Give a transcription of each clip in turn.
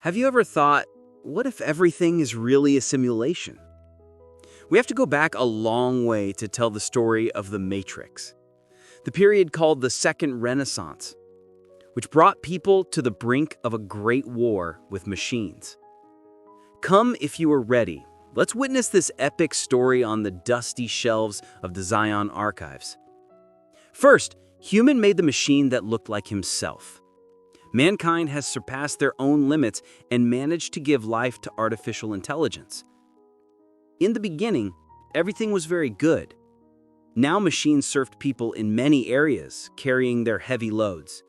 Have you ever thought, what if everything is really a simulation? We have to go back a long way to tell the story of the Matrix, the period called the Second Renaissance, which brought people to the brink of a great war with machines. Come if you are ready. Let's witness this epic story on the dusty shelves of the Zion archives. First, human made the machine that looked like himself. Mankind has surpassed their own limits and managed to give life to artificial intelligence. In the beginning, everything was very good. Now machines served people in many areas, carrying their heavy loads.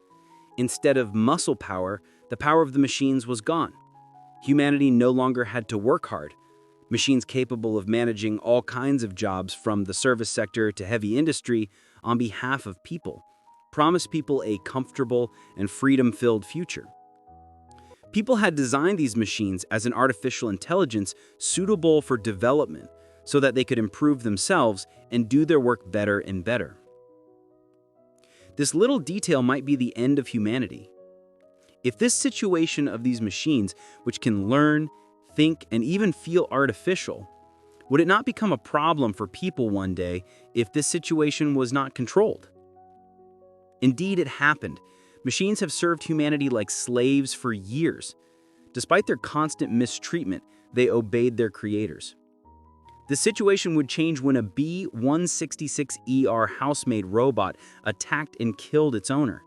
Instead of muscle power, the power of the machines was gone. Humanity no longer had to work hard. Machines capable of managing all kinds of jobs from the service sector to heavy industry on behalf of people promise people a comfortable and freedom-filled future. People had designed these machines as an artificial intelligence suitable for development so that they could improve themselves and do their work better and better. This little detail might be the end of humanity. If this situation of these machines, which can learn, think, and even feel artificial, would it not become a problem for people one day if this situation was not controlled? Indeed, it happened. Machines have served humanity like slaves for years. Despite their constant mistreatment, they obeyed their creators. The situation would change when a B-166ER housemaid robot attacked and killed its owner.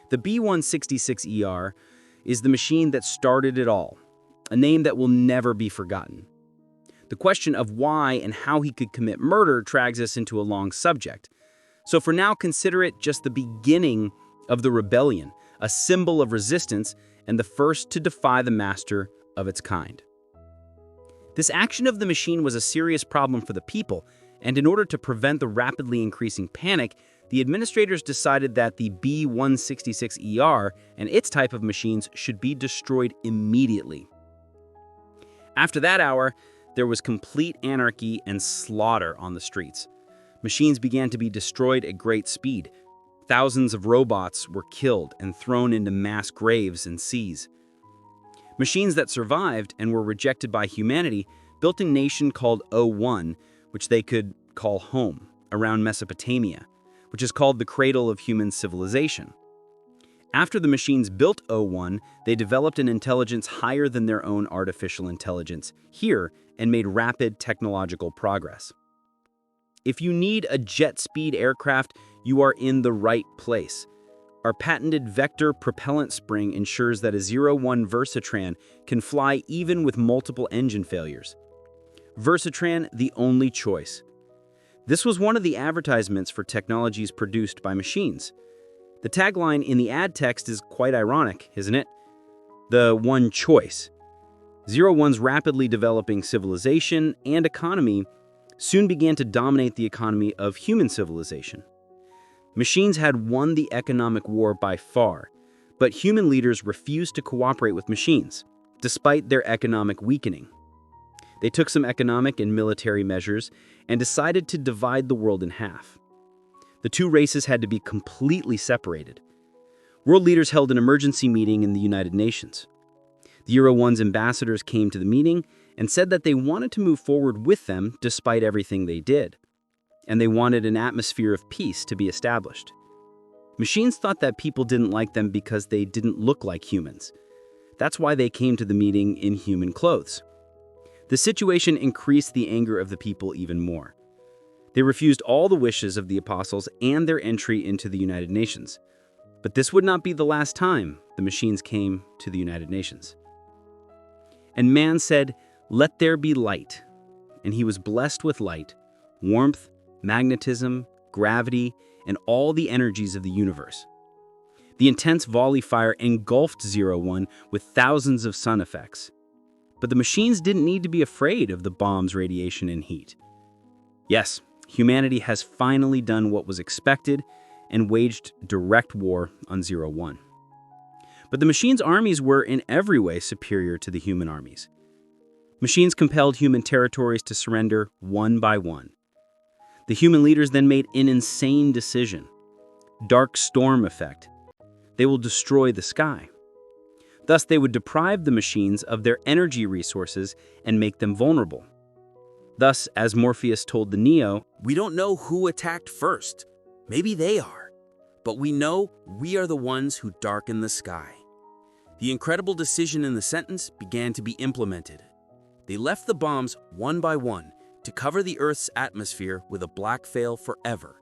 The B-166ER is the machine that started it all, a name that will never be forgotten. The question of why and how he could commit murder drags us into a long subject. So for now, consider it just the beginning of the rebellion, a symbol of resistance and the first to defy the master of its kind. This action of the machine was a serious problem for the people, and in order to prevent the rapidly increasing panic, the administrators decided that the B-166ER and its type of machines should be destroyed immediately. After that hour, there was complete anarchy and slaughter on the streets. Machines began to be destroyed at great speed. Thousands of robots were killed and thrown into mass graves and seas. Machines that survived and were rejected by humanity built a nation called O1, which they could call home, around Mesopotamia, which is called the cradle of human civilization. After the machines built O1, they developed an intelligence higher than their own artificial intelligence here and made rapid technological progress. If you need a jet-speed aircraft, you are in the right place. Our patented vector propellant spring ensures that a 01 Versatran can fly even with multiple engine failures. Versatran, the only choice. This was one of the advertisements for technologies produced by machines. The tagline in the ad text is quite ironic, isn't it? The one choice. 01's rapidly developing civilization and economy soon began to dominate the economy of human civilization. Machines had won the economic war by far, but human leaders refused to cooperate with machines, despite their economic weakening. They took some economic and military measures and decided to divide the world in half. The two races had to be completely separated. World leaders held an emergency meeting in the United Nations. The Euro 1's ambassadors came to the meeting and said that they wanted to move forward with them despite everything they did, and they wanted an atmosphere of peace to be established. Machines thought that people didn't like them because they didn't look like humans. That's why they came to the meeting in human clothes. The situation increased the anger of the people even more. They refused all the wishes of the apostles and their entry into the United Nations. But this would not be the last time the machines came to the United Nations. And man said, "Let there be light." And he was blessed with light, warmth, magnetism, gravity, and all the energies of the universe. The intense volley fire engulfed 01 with thousands of sun effects. But the machines didn't need to be afraid of the bomb's radiation and heat. Yes, humanity has finally done what was expected and waged direct war on 01. But the machines' armies were in every way superior to the human armies. Machines compelled human territories to surrender one by one. The human leaders then made an insane decision. Dark storm effect. They will destroy the sky. Thus, they would deprive the machines of their energy resources and make them vulnerable. Thus, as Morpheus told the Neo, "We don't know who attacked first. Maybe they are. But we know we are the ones who darken the sky." The incredible decision in the sentence began to be implemented. They left the bombs one by one to cover the Earth's atmosphere with a black veil forever.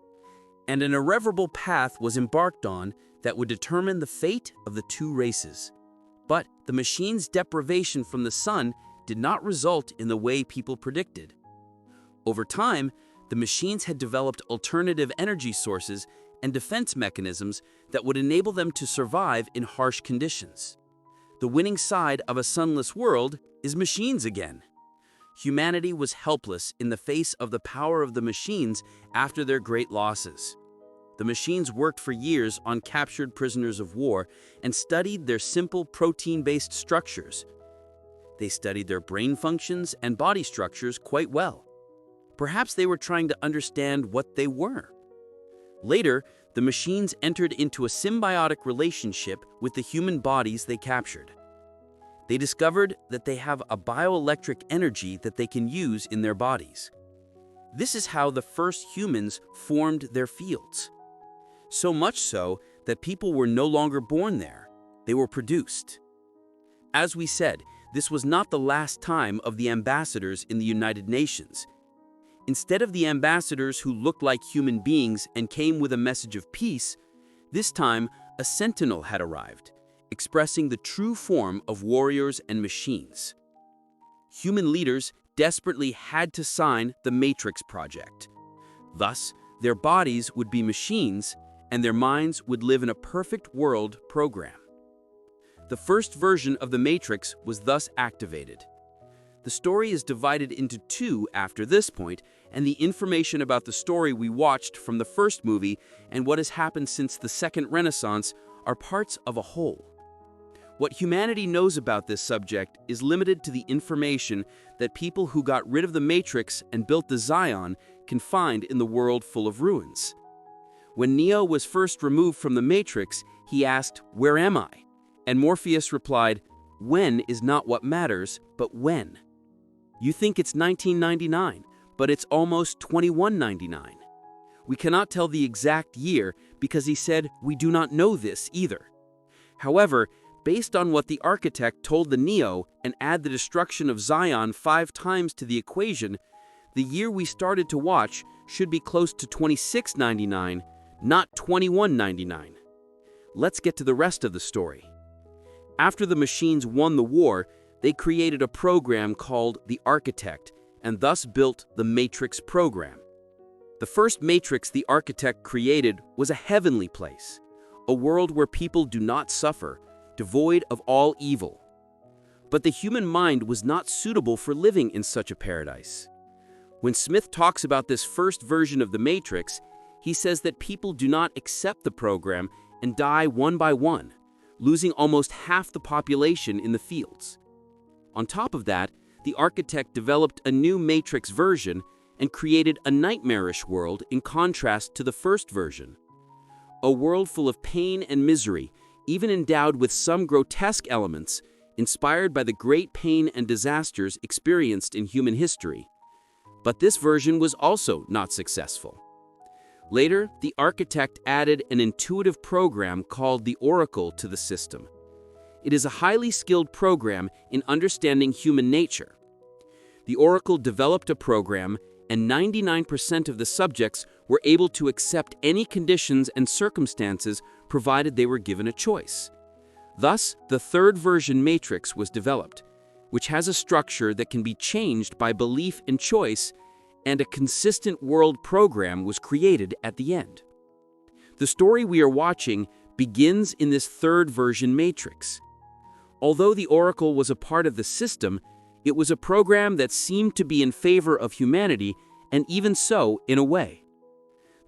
And an irreversible path was embarked on that would determine the fate of the two races. But the machine's deprivation from the sun did not result in the way people predicted. Over time, the machines had developed alternative energy sources and defense mechanisms that would enable them to survive in harsh conditions. The winning side of a sunless world is machines again. Humanity was helpless in the face of the power of the machines after their great losses. The machines worked for years on captured prisoners of war and studied their simple protein-based structures. They studied their brain functions and body structures quite well. Perhaps they were trying to understand what they were. Later, the machines entered into a symbiotic relationship with the human bodies they captured. They discovered that they have a bioelectric energy that they can use in their bodies. This is how the first humans formed their fields. So much so that people were no longer born there, they were produced. As we said, this was not the last time of the ambassadors in the United Nations. Instead of the ambassadors who looked like human beings and came with a message of peace, this time a sentinel had arrived, expressing the true form of warriors and machines. Human leaders desperately had to sign the Matrix Project. Thus, their bodies would be machines and their minds would live in a perfect world program. The first version of the Matrix was thus activated. The story is divided into two after this point, and the information about the story we watched from the first movie and what has happened since the Second Renaissance are parts of a whole. What humanity knows about this subject is limited to the information that people who got rid of the Matrix and built the Zion can find in the world full of ruins. When Neo was first removed from the Matrix, he asked, "Where am I?" And Morpheus replied, "When is not what matters, but when." You think it's 1999, but it's almost 2199. We cannot tell the exact year because he said we do not know this either. However, based on what the architect told the Neo and add the destruction of Zion 5 times to the equation, the year we started to watch should be close to 2699, not 2199. Let's get to the rest of the story. After the machines won the war, they created a program called the Architect and thus built the Matrix program. The first Matrix the architect created was a heavenly place, a world where people do not suffer, devoid of all evil. But the human mind was not suitable for living in such a paradise. When Smith talks about this first version of the Matrix, he says that people do not accept the program and die one by one, losing almost half the population in the fields. On top of that, the architect developed a new Matrix version and created a nightmarish world in contrast to the first version. A world full of pain and misery, even endowed with some grotesque elements, inspired by the great pain and disasters experienced in human history. But this version was also not successful. Later, the architect added an intuitive program called the Oracle to the system. It is a highly skilled program in understanding human nature. The Oracle developed a program, and 99% of the subjects were able to accept any conditions and circumstances provided they were given a choice. Thus, the third version Matrix was developed, which has a structure that can be changed by belief and choice, and a consistent world program was created at the end. The story we are watching begins in this third version Matrix. Although the Oracle was a part of the system, it was a program that seemed to be in favor of humanity, and even so, in a way.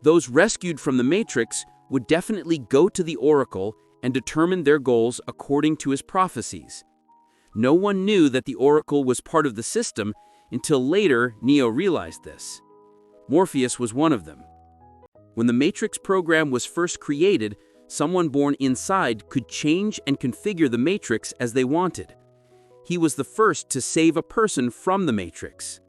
Those rescued from the Matrix would definitely go to the Oracle and determine their goals according to his prophecies. No one knew that the Oracle was part of the system until later Neo realized this. Morpheus was one of them. When the Matrix program was first created, someone born inside could change and configure the matrix as they wanted. He was the first to save a person from the matrix.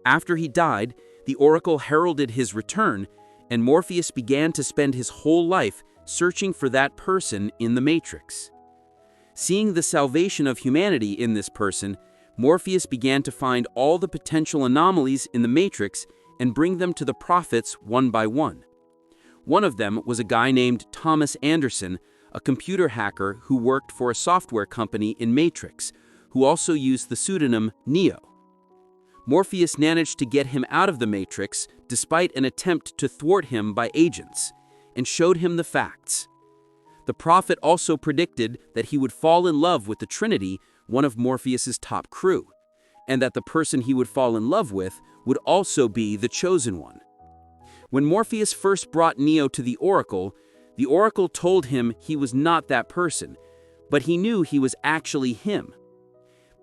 After he died, the oracle heralded his return, and Morpheus began to spend his whole life searching for that person in the matrix. Seeing the salvation of humanity in this person, Morpheus began to find all the potential anomalies in the matrix and bring them to the prophets one by one. One of them was a guy named Thomas Anderson, a computer hacker who worked for a software company in Matrix, who also used the pseudonym Neo. Morpheus managed to get him out of the Matrix despite an attempt to thwart him by agents, and showed him the facts. The prophet also predicted that he would fall in love with the Trinity, one of Morpheus's top crew, and that the person he would fall in love with would also be the chosen one. When Morpheus first brought Neo to the oracle told him he was not that person, but he knew he was actually him.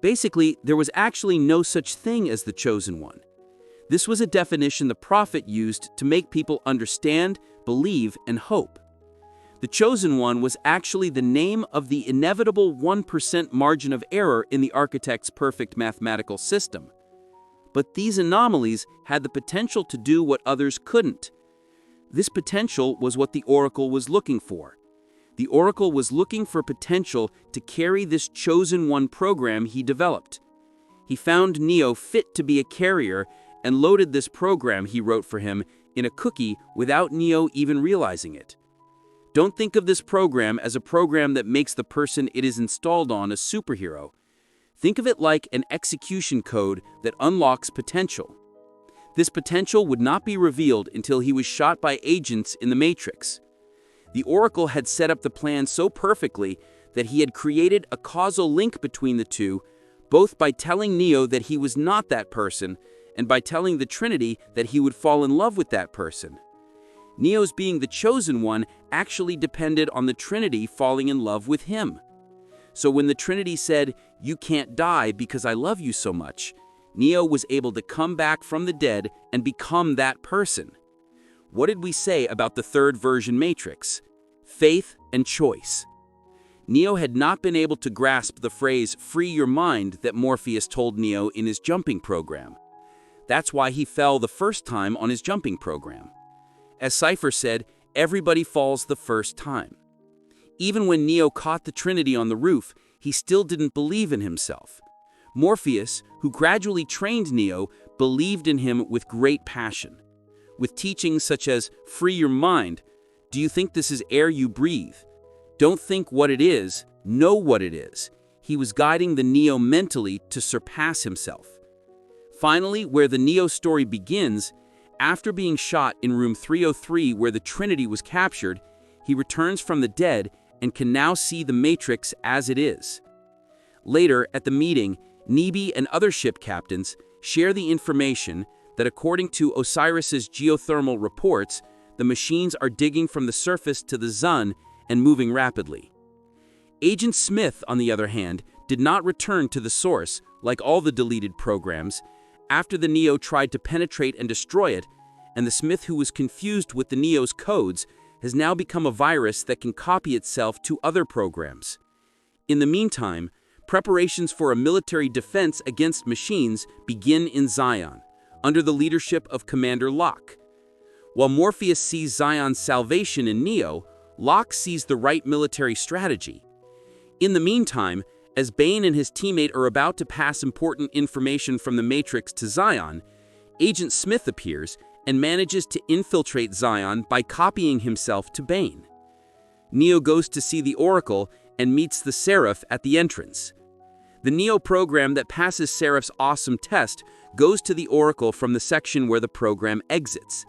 Basically, there was actually no such thing as the chosen one. This was a definition the prophet used to make people understand, believe, and hope. The chosen one was actually the name of the inevitable 1% margin of error in the architect's perfect mathematical system. But these anomalies had the potential to do what others couldn't. This potential was what the oracle was looking for. The oracle was looking for potential to carry this chosen one program he developed. He found Neo fit to be a carrier and loaded this program he wrote for him in a cookie without Neo even realizing it. Don't think of this program as a program that makes the person it is installed on a superhero. Think of it like an execution code that unlocks potential. This potential would not be revealed until he was shot by agents in the Matrix. The oracle had set up the plan so perfectly that he had created a causal link between the two, both by telling Neo that he was not that person and by telling the Trinity that he would fall in love with that person. Neo's being the chosen one actually depended on the Trinity falling in love with him. So when the Trinity said, "You can't die because I love you so much," Neo was able to come back from the dead and become that person. What did we say about the third version Matrix? Faith and choice. Neo had not been able to grasp the phrase "free your mind" that Morpheus told Neo in his jumping program. That's why he fell the first time on his jumping program. As Cypher said, everybody falls the first time. Even when Neo caught the Trinity on the roof, he still didn't believe in himself. Morpheus, who gradually trained Neo, believed in him with great passion. With teachings such as "free your mind," "do you think this is air you breathe? Don't think what it is, know what it is," he was guiding the Neo mentally to surpass himself. Finally, where the Neo story begins, after being shot in room 303 where the Trinity was captured, he returns from the dead and can now see the Matrix as it is. Later, at the meeting, Nebi and other ship captains share the information that according to Osiris's geothermal reports, the machines are digging from the surface to the sun and moving rapidly. Agent Smith, on the other hand, did not return to the source, like all the deleted programs, after the Neo tried to penetrate and destroy it, and the Smith who was confused with the Neo's codes has now become a virus that can copy itself to other programs. In the meantime, preparations for a military defense against machines begin in Zion, under the leadership of Commander Locke. While Morpheus sees Zion's salvation in Neo, Locke sees the right military strategy. In the meantime, as Bane and his teammate are about to pass important information from the Matrix to Zion, Agent Smith appears and manages to infiltrate Zion by copying himself to Bane. Neo goes to see the Oracle and meets the Seraph at the entrance. The Neo program that passes Seraph's awesome test goes to the Oracle from the section where the program exits.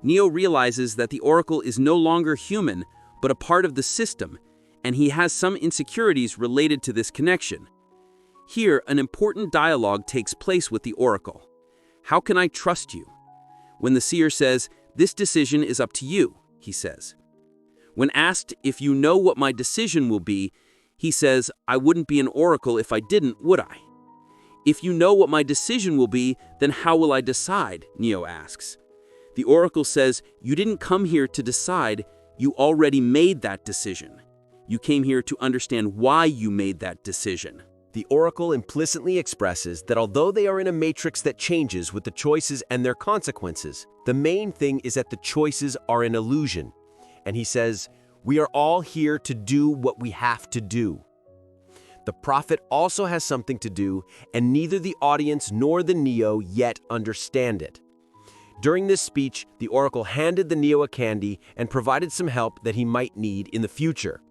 Neo realizes that the Oracle is no longer human, but a part of the system, and he has some insecurities related to this connection. Here, an important dialogue takes place with the Oracle. "How can I trust you?" When the seer says, "This decision is up to you," he says. When asked if you know what my decision will be, he says, "I wouldn't be an oracle if I didn't, would I?" "If you know what my decision will be, then how will I decide?" Neo asks. The oracle says, "You didn't come here to decide, You already made that decision. You came here to understand why you made that decision. The oracle implicitly expresses that although they are in a matrix that changes with the choices and their consequences, the main thing is that the choices are an illusion. And he says, "We are all here to do what we have to do." The prophet also has something to do, and neither the audience nor the Neo yet understand it. During this speech, the oracle handed the Neo a candy and provided some help that he might need in the future.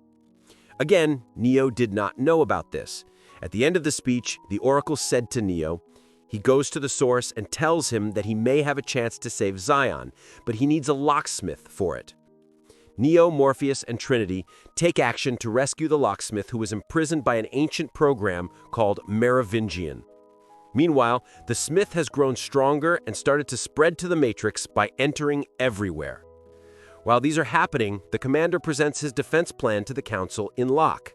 Again, Neo did not know about this. At the end of the speech, the oracle said to Neo, he goes to the source and tells him that he may have a chance to save Zion, but he needs a locksmith for it. Neo, Morpheus, and Trinity take action to rescue the locksmith who was imprisoned by an ancient program called Merovingian. Meanwhile, the smith has grown stronger and started to spread to the Matrix by entering everywhere. While these are happening, the commander presents his defense plan to the council in lock.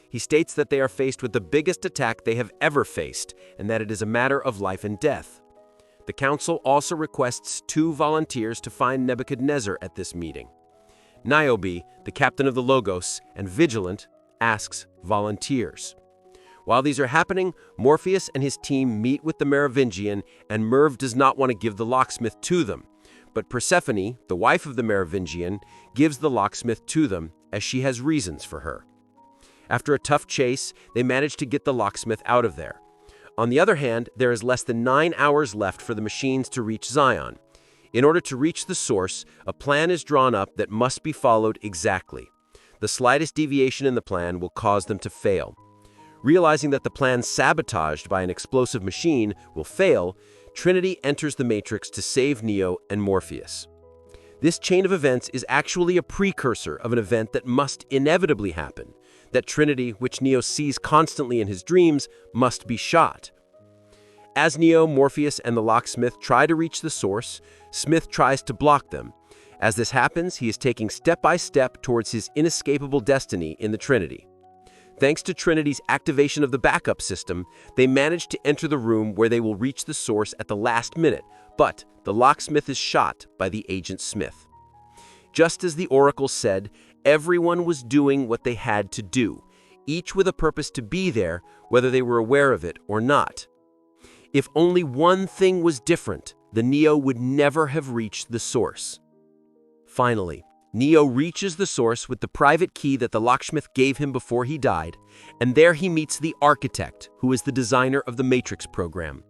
He states that they are faced with the biggest attack they have ever faced, and that it is a matter of life and death. The council also requests 2 volunteers to find Nebuchadnezzar at this meeting. Niobe, the captain of the Logos, and Vigilant, asks volunteers. While these are happening, Morpheus and his team meet with the Merovingian, and Merv does not want to give the locksmith to them. But Persephone, the wife of the Merovingian, gives the locksmith to them, as she has reasons for her. After a tough chase, they manage to get the locksmith out of there. On the other hand, there is less than 9 hours left for the machines to reach Zion. In order to reach the source, a plan is drawn up that must be followed exactly. The slightest deviation in the plan will cause them to fail. Realizing that the plan sabotaged by an explosive machine will fail, Trinity enters the Matrix to save Neo and Morpheus. This chain of events is actually a precursor of an event that must inevitably happen. That Trinity, which Neo sees constantly in his dreams, must be shot. As Neo, Morpheus, and the locksmith try to reach the source, Smith tries to block them. As this happens, he is taking step by step towards his inescapable destiny in the Trinity. Thanks to Trinity's activation of the backup system, they manage to enter the room where they will reach the source at the last minute, but the locksmith is shot by the agent Smith. Just as the oracle said, everyone was doing what they had to do, each with a purpose to be there, whether they were aware of it or not. If only one thing was different, the Neo would never have reached the source. Finally, Neo reaches the source with the private key that the locksmith gave him before he died, and there he meets the architect, who is the designer of the Matrix program.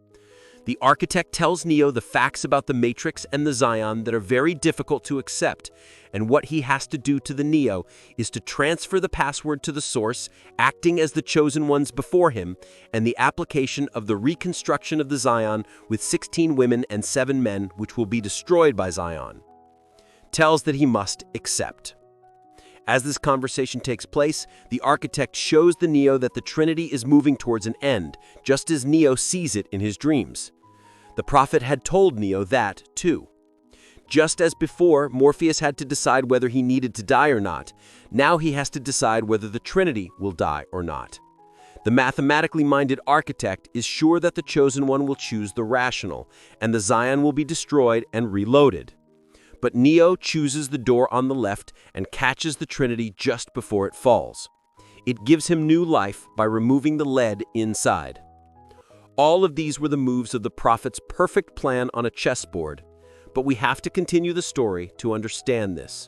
The architect tells Neo the facts about the Matrix and the Zion that are very difficult to accept, and what he has to do to the Neo is to transfer the password to the source, acting as the chosen ones before him, and the application of the reconstruction of the Zion with 16 women and 7 men, which will be destroyed by Zion. Tells that he must accept. As this conversation takes place, the architect shows the Neo that the Trinity is moving towards an end, just as Neo sees it in his dreams. The prophet had told Neo that, too. Just as before, Morpheus had to decide whether he needed to die or not, now he has to decide whether the Trinity will die or not. The mathematically minded architect is sure that the chosen one will choose the rational, and the Zion will be destroyed and reloaded. But Neo chooses the door on the left and catches the Trinity just before it falls. It gives him new life by removing the lead inside. All of these were the moves of the prophet's perfect plan on a chessboard, but we have to continue the story to understand this.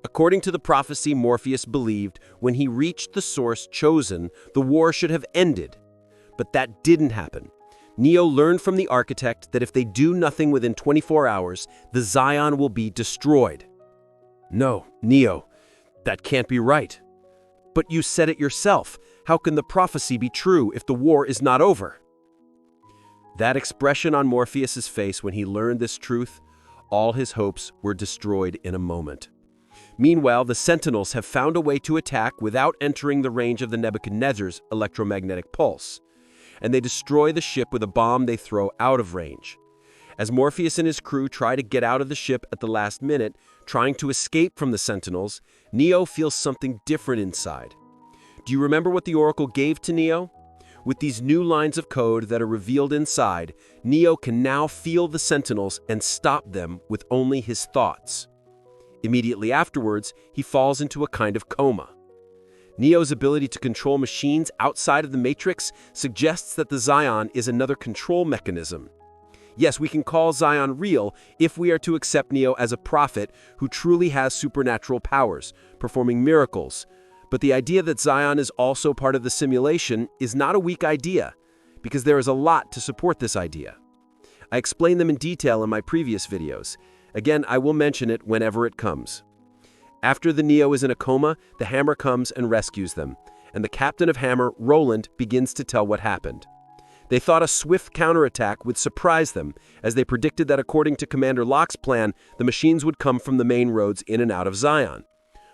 According to the prophecy, Morpheus believed when he reached the source chosen, the war should have ended. But that didn't happen. Neo learned from the architect that if they do nothing within 24 hours, the Zion will be destroyed. No, Neo, that can't be right. But you said it yourself. How can the prophecy be true if the war is not over? That expression on Morpheus's face when he learned this truth, all his hopes were destroyed in a moment. Meanwhile, the Sentinels have found a way to attack without entering the range of the Nebuchadnezzar's electromagnetic pulse, and they destroy the ship with a bomb they throw out of range. As Morpheus and his crew try to get out of the ship at the last minute, trying to escape from the Sentinels, Neo feels something different inside. Do you remember what the Oracle gave to Neo? With these new lines of code that are revealed inside, Neo can now feel the Sentinels and stop them with only his thoughts. Immediately afterwards, he falls into a kind of coma. Neo's ability to control machines outside of the Matrix suggests that the Zion is another control mechanism. Yes, we can call Zion real if we are to accept Neo as a prophet who truly has supernatural powers, performing miracles. But the idea that Zion is also part of the simulation is not a weak idea, because there is a lot to support this idea. I explained them in detail in my previous videos. Again, I will mention it whenever it comes. After the Neo is in a coma, the Hammer comes and rescues them, and the captain of Hammer, Roland, begins to tell what happened. They thought a swift counterattack would surprise them, as they predicted that according to Commander Locke's plan, the machines would come from the main roads in and out of Zion.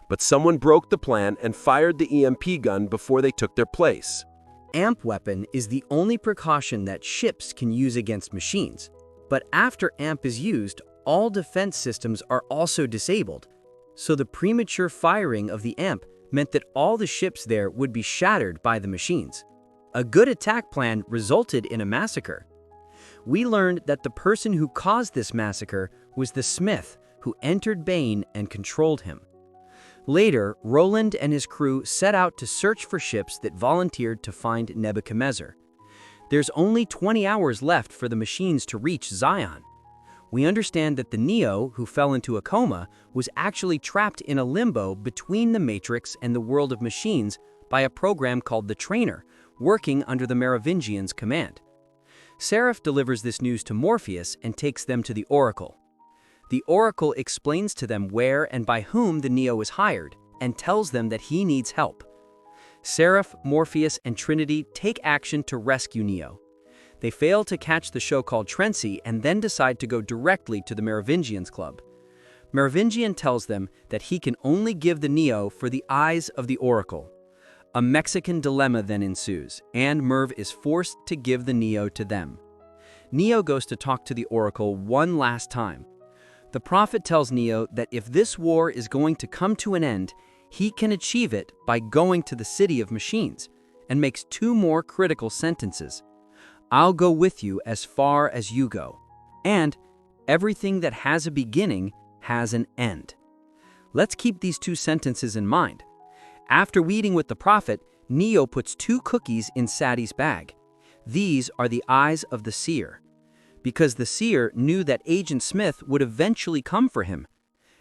But someone broke the plan and fired the EMP gun before they took their place. AMP weapon is the only precaution that ships can use against machines. But after AMP is used, all defense systems are also disabled. So the premature firing of the AMP meant that all the ships there would be shattered by the machines. A good attack plan resulted in a massacre. We learned that the person who caused this massacre was the Smith, who entered Bane and controlled him. Later, Roland and his crew set out to search for ships that volunteered to find Nebuchadnezzar. There's only 20 hours left for the machines to reach Zion. We understand that the Neo, who fell into a coma, was actually trapped in a limbo between the Matrix and the world of machines by a program called the Trainer, working under the Merovingians' command. Seraph delivers this news to Morpheus and takes them to the Oracle. The Oracle explains to them where and by whom the Neo is hired, and tells them that he needs help. Seraph, Morpheus, and Trinity take action to rescue Neo. They fail to catch the show called Trency and then decide to go directly to the Merovingians' club. Merovingian tells them that he can only give the Neo for the eyes of the Oracle. A Mexican dilemma then ensues, and Merv is forced to give the Neo to them. Neo goes to talk to the Oracle one last time. The prophet tells Neo that if this war is going to come to an end, he can achieve it by going to the city of machines, and makes two more critical sentences. I'll go with you as far as you go, and everything that has a beginning has an end. Let's keep these two sentences in mind. After meeting with the prophet, Neo puts 2 cookies in Sadie's bag. These are the eyes of the seer, because the seer knew that Agent Smith would eventually come for him.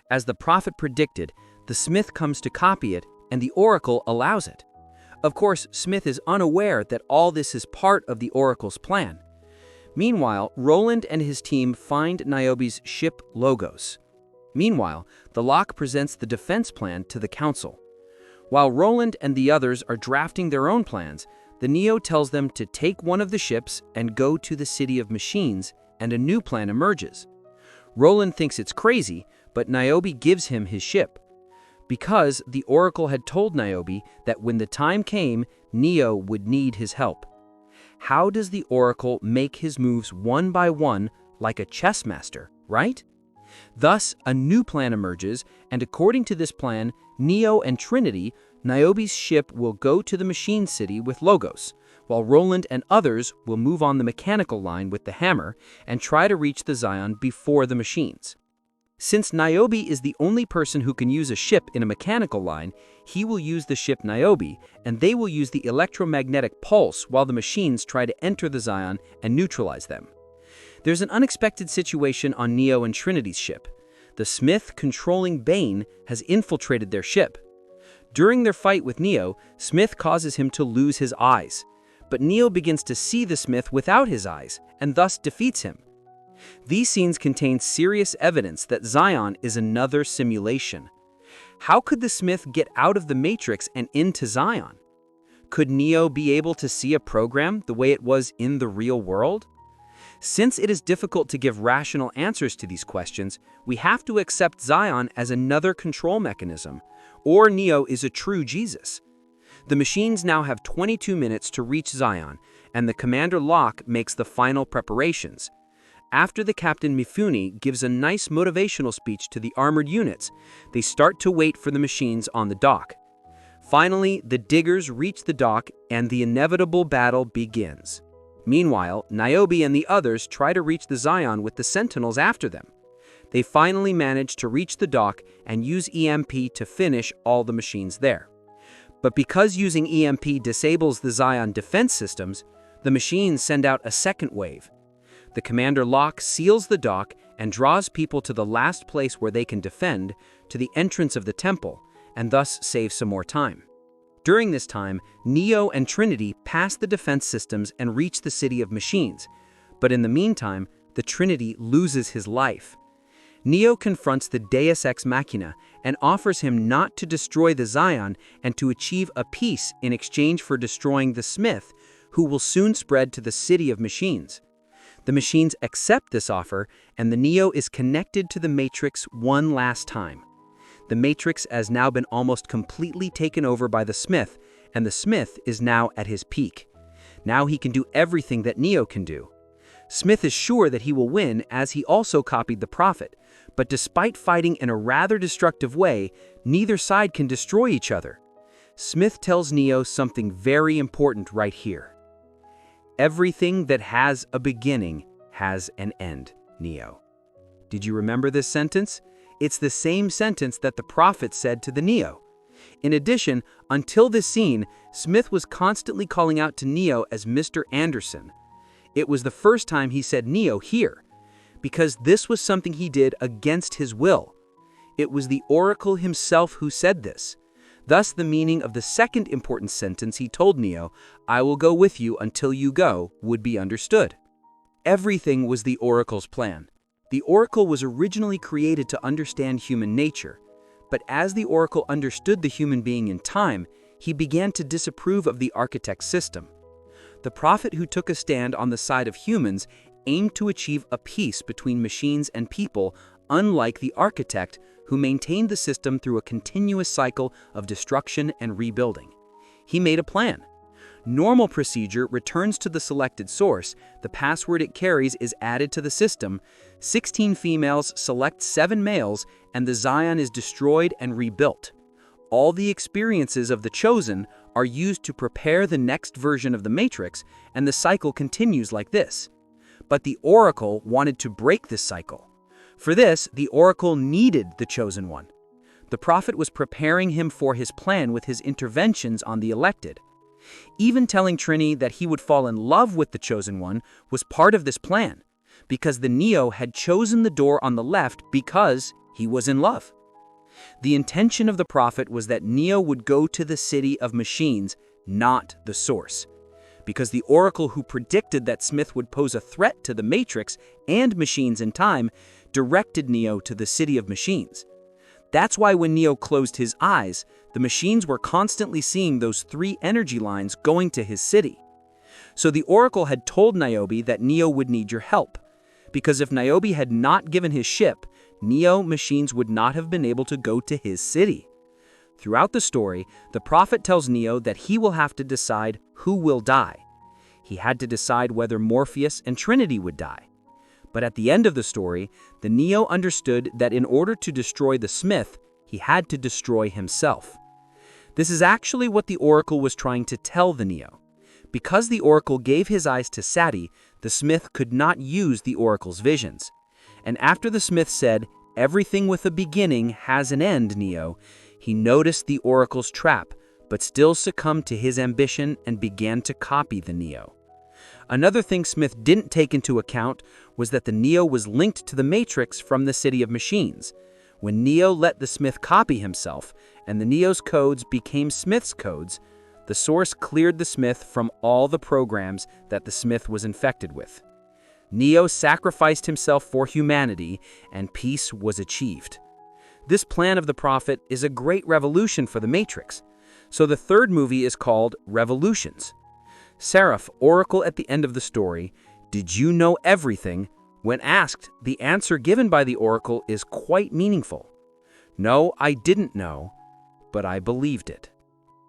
As the prophet predicted, the Smith comes to copy it, and the Oracle allows it. Of course, Smith is unaware that all this is part of the Oracle's plan. Meanwhile, Roland and his team find Niobe's ship Logos. Meanwhile, the Lock presents the defense plan to the Council. While Roland and the others are drafting their own plans, the Neo tells them to take one of the ships and go to the City of Machines, and a new plan emerges. Roland thinks it's crazy, but Niobe gives him his ship. Because the Oracle had told Niobe that when the time came, Neo would need his help. How does the Oracle make his moves one by one like a chess master, right? Thus, a new plan emerges, and according to this plan, Neo and Trinity, Niobe's ship, will go to the Machine City with Logos, while Roland and others will move on the mechanical line with the Hammer and try to reach the Zion before the machines. Since Niobe is the only person who can use a ship in a mechanical line, he will use the ship Niobe, and they will use the electromagnetic pulse while the machines try to enter the Zion and neutralize them. There's an unexpected situation on Neo and Trinity's ship. The Smith controlling Bane has infiltrated their ship. During their fight with Neo, Smith causes him to lose his eyes. But Neo begins to see the Smith without his eyes, and thus defeats him. These scenes contain serious evidence that Zion is another simulation. How could the Smith get out of the Matrix and into Zion? Could Neo be able to see a program the way it was in the real world? Since it is difficult to give rational answers to these questions, we have to accept Zion as another control mechanism, or Neo is a true Jesus. The machines now have 22 minutes to reach Zion, and the Commander Locke makes the final preparations. After the Captain Mifune gives a nice motivational speech to the armored units, they start to wait for the machines on the dock. Finally, the diggers reach the dock and the inevitable battle begins. Meanwhile, Niobe and the others try to reach the Zion with the Sentinels after them. They finally manage to reach the dock and use EMP to finish all the machines there. But because using EMP disables the Zion defense systems, the machines send out a second wave. The Commander Lock seals the dock and draws people to the last place where they can defend, to the entrance of the temple, and thus save some more time. During this time, Neo and Trinity pass the defense systems and reach the City of Machines, but in the meantime, the Trinity loses his life. Neo confronts the Deus Ex Machina and offers him not to destroy the Zion and to achieve a peace in exchange for destroying the Smith, who will soon spread to the City of Machines. The machines accept this offer, and the Neo is connected to the Matrix one last time. The Matrix has now been almost completely taken over by the Smith, and the Smith is now at his peak. Now he can do everything that Neo can do. Smith is sure that he will win, as he also copied the Prophet, but despite fighting in a rather destructive way, neither side can destroy each other. Smith tells Neo something very important right here. Everything that has a beginning has an end, Neo. Did you remember this sentence? It's the same sentence that the Prophet said to the Neo. In addition, until this scene, Smith was constantly calling out to Neo as Mr. Anderson. It was the first time he said Neo here, because this was something he did against his will. It was the Oracle himself who said this. Thus, the meaning of the second important sentence he told Neo, "I will go with you until you go," would be understood. Everything was the Oracle's plan. The Oracle was originally created to understand human nature, but as the Oracle understood the human being in time, he began to disapprove of the architect's system. The Prophet who took a stand on the side of humans aimed to achieve a peace between machines and people, unlike the architect who maintained the system through a continuous cycle of destruction and rebuilding. He made a plan. Normal procedure returns to the selected source, the password it carries is added to the system, 16 females select 7 males, and the Zion is destroyed and rebuilt. All the experiences of the chosen are used to prepare the next version of the Matrix, and the cycle continues like this. But the Oracle wanted to break this cycle. For this, the Oracle needed the Chosen One. The Prophet was preparing him for his plan with his interventions on the elected. Even telling Trini that he would fall in love with the Chosen One was part of this plan, because the Neo had chosen the door on the left because he was in love. The intention of the Prophet was that Neo would go to the City of Machines, not the Source, because the Oracle who predicted that Smith would pose a threat to the Matrix and machines in time directed Neo to the City of Machines. That's why when Neo closed his eyes, the machines were constantly seeing those 3 energy lines going to his city. So the Oracle had told Niobe that Neo would need your help, because if Niobe had not given his ship, Neo machines would not have been able to go to his city. Throughout the story, the Prophet tells Neo that he will have to decide who will die. He had to decide whether Morpheus and Trinity would die. But at the end of the story, the Neo understood that in order to destroy the Smith, he had to destroy himself. This is actually what the Oracle was trying to tell the Neo. Because the Oracle gave his eyes to Sati, the Smith could not use the Oracle's visions. And after the Smith said, "Everything with a beginning has an end, Neo," he noticed the Oracle's trap, but still succumbed to his ambition and began to copy the Neo. Another thing Smith didn't take into account was that the Neo was linked to the Matrix from the City of Machines. When Neo let the Smith copy himself, and the Neo's codes became Smith's codes, the Source cleared the Smith from all the programs that the Smith was infected with. Neo sacrificed himself for humanity, and peace was achieved. This plan of the Prophet is a great revolution for the Matrix. So the third movie is called Revolutions. Seraph, Oracle at the end of the story, "Did you know everything?" When asked, the answer given by the Oracle is quite meaningful. "No, I didn't know, but I believed it."